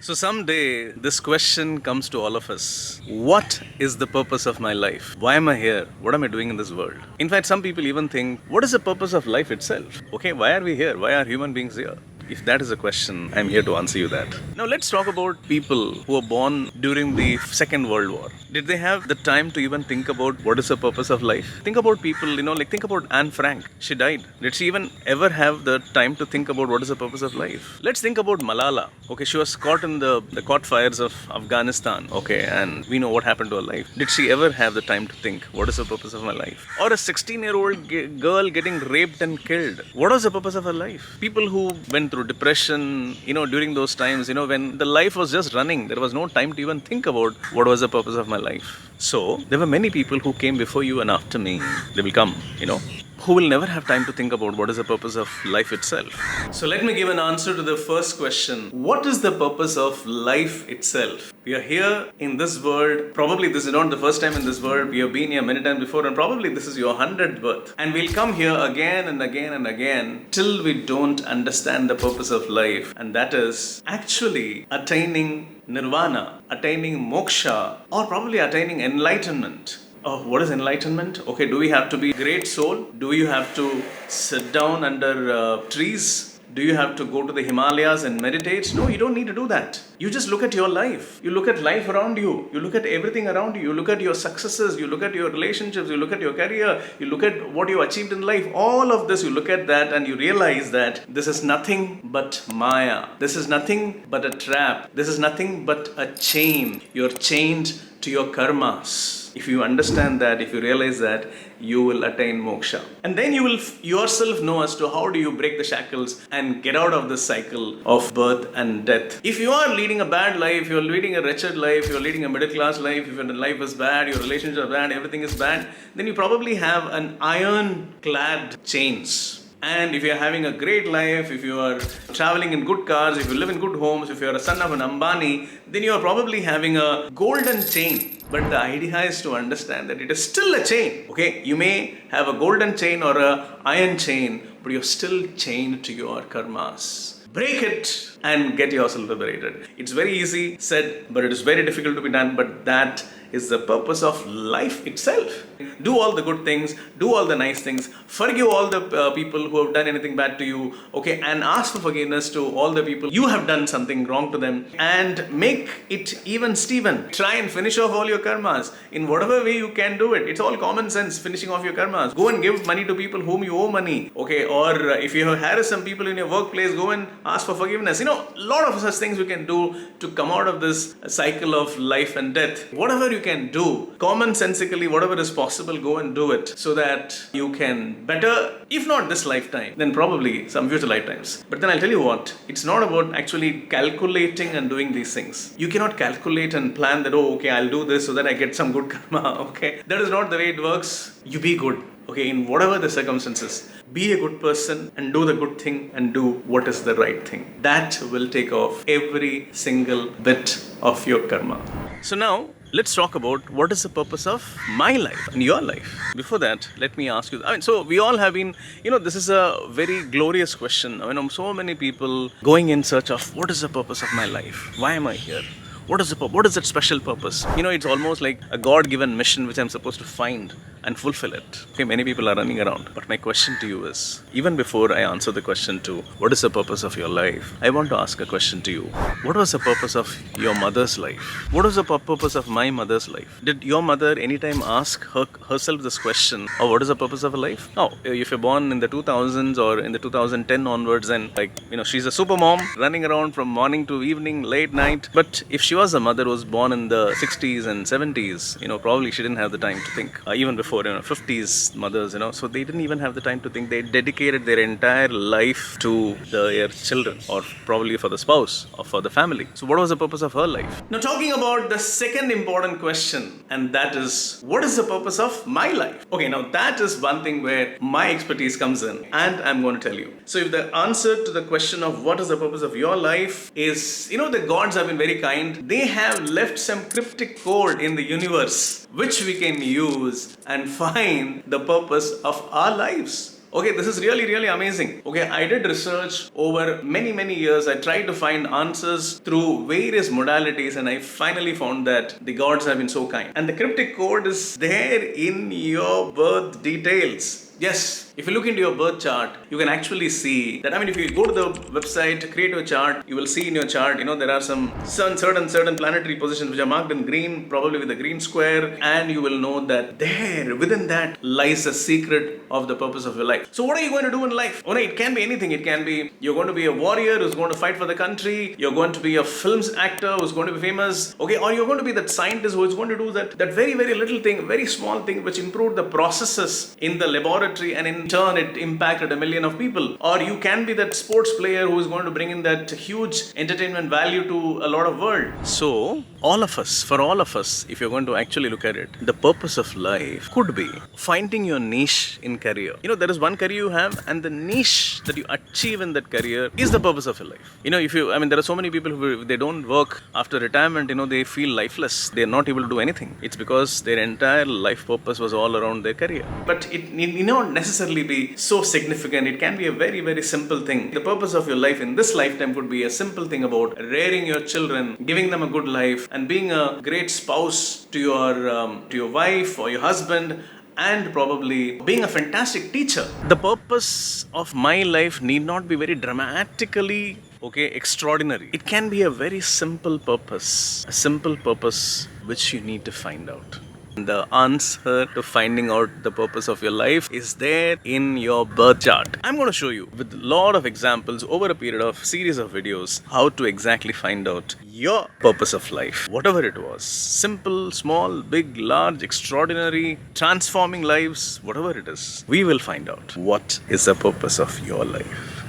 So someday this question comes to all of us. What is the purpose of my life? Why am I here? What am I doing in this world? In fact, some people even think, what is the purpose of life itself? Okay, why are we here? Why are human beings here? If that is a question, I'm here to answer you that. Now let's talk about people who were born during the Second World War. Did they have the time to even think about what is the purpose of life? Think about people, like think about Anne Frank. She died. Did she even ever have the time to think about what is the purpose of life? Let's think about Malala. Okay, she was caught in the caught fires of Afghanistan. Okay, and we know what happened to her life. Did she ever have the time to think, what is the purpose of my life? Or a 16-year-old girl getting raped and killed. What was the purpose of her life? People who went through depression, during those times, when the life was just running, there was no time to even think about what was the purpose of my life. So, there were many people who came before you and after me. They will come, who will never have time to think about what is the purpose of life itself. So let me give an answer to the first question. What is the purpose of life itself? We are here in this world. Probably this is not the first time in this world. We have been here many times before, and probably this is your 100th birth. And we'll come here again and again and again till we don't understand the purpose of life. And that is actually attaining nirvana, attaining moksha, or probably attaining enlightenment. Oh, what is enlightenment? Okay, do we have to be a great soul? Do you have to sit down under trees? Do you have to go to the Himalayas and meditate? No, you don't need to do that. You just look at your life. You look at life around you. You look at everything around you. You look at your successes. You look at your relationships. You look at your career. You look at what you achieved in life. All of this, you look at that and you realize that this is nothing but Maya. This is nothing but a trap. This is nothing but a chain. You're chained to your karmas. If you understand that, if you realize that, you will attain moksha. And then you will yourself know as to how do you break the shackles and get out of this cycle of birth and death. If you are leading a bad life, you're leading a wretched life, you're leading a middle class life, if your life is bad, your relationships are bad, everything is bad, then you probably have an iron-clad chains. And if you're having a great life, if you are traveling in good cars, if you live in good homes, if you're a son of an Ambani, then you are probably having a golden chain. But the idea is to understand that it is still a chain. Okay, you may have a golden chain or an iron chain, but you're still chained to your karmas. Break it and get yourself liberated. It's very easy said, but it is very difficult to be done. But that is the purpose of life itself. Do all the good things, do all the nice things, forgive all the people who have done anything bad to you, okay, and ask for forgiveness to all the people you have done something wrong to them, and make it even Steven. Try and finish off all your karmas in whatever way you can do it. It's all common sense, finishing off your karmas. Go and give money to people whom you owe money, okay, or if you have harassed some people in your workplace, go and ask for forgiveness. A lot of such things we can do to come out of this cycle of life and death. Whatever you can do, commonsensically, whatever is possible, go and do it so that you can better, if not this lifetime, then probably some future lifetimes. But then I'll tell you what, it's not about actually calculating and doing these things. You cannot calculate and plan that, okay, I'll do this so that I get some good karma, okay? That is not the way it works. You be good. Okay, in whatever the circumstances, be a good person and do the good thing and do what is the right thing. That will take off every single bit of your karma. So now, let's talk about what is the purpose of my life and your life. Before that, let me ask you, so we all have been, this is a very glorious question. So many people going in search of what is the purpose of my life? Why am I here? What is that special purpose? It's almost like a God-given mission which I'm supposed to find and fulfill it. Okay, many people are running around. But my question to you is, even before I answer the question to what is the purpose of your life, I want to ask a question to you. What was the purpose of your mother's life? What was the purpose of my mother's life? Did your mother anytime ask herself this question, or what is the purpose of her life? No, if you're born in the 2000s or in the 2010 onwards, then she's a super mom running around from morning to evening, late night. But if she was a mother who was born in the 60s and 70s, probably she didn't have the time to think. Even before 50s mothers, so they didn't even have the time to think. They dedicated their entire life to their children, or probably for the spouse or for the family. So what was the purpose of her life? Now talking about the second important question, and that is, what is the purpose of my life? Okay, now that is one thing where my expertise comes in, and I'm going to tell you. So if the answer to the question of what is the purpose of your life is, the gods have been very kind. They have left some cryptic code in the universe which we can use and find the purpose of our lives. Okay, this is really, really amazing. Okay, I did research over many, many years. I tried to find answers through various modalities, and I finally found that the gods have been so kind. And the cryptic code is there in your birth details. Yes, if you look into your birth chart, you can actually see that. I mean, if you go to the website, create a chart, you will see in your chart, there are some certain planetary positions which are marked in green, probably with a green square, and you will know that there, within that, lies the secret of the purpose of your life. So, what are you going to do in life? Oh, no, it can be anything. It can be you're going to be a warrior who's going to fight for the country, you're going to be a films actor who's going to be famous, okay, or you're going to be that scientist who is going to do that very, very little thing, very small thing which improved the processes in the laboratory, and in turn it impacted a million of people. Or you can be that sports player who is going to bring in that huge entertainment value to a lot of world. So for all of us, if you're going to actually look at it, the purpose of life could be finding your niche in career. There is one career you have, and the niche that you achieve in that career is the purpose of your life. There are so many people who, they don't work after retirement, they feel lifeless. They're not able to do anything. It's because their entire life purpose was all around their career. But it not necessarily be so significant. It can be a very, very simple thing. The purpose of your life in this lifetime could be a simple thing about rearing your children, giving them a good life, and being a great spouse to your wife or your husband, and probably being a fantastic teacher. The purpose of my life need not be very dramatically extraordinary. It can be a very simple purpose which you need to find out. The answer to finding out the purpose of your life is there in your birth chart. I'm going to show you with a lot of examples over a period of series of videos how to exactly find out your purpose of life, whatever it was. Simple, small, big, large, extraordinary, transforming lives, whatever it is. We will find out what is the purpose of your life.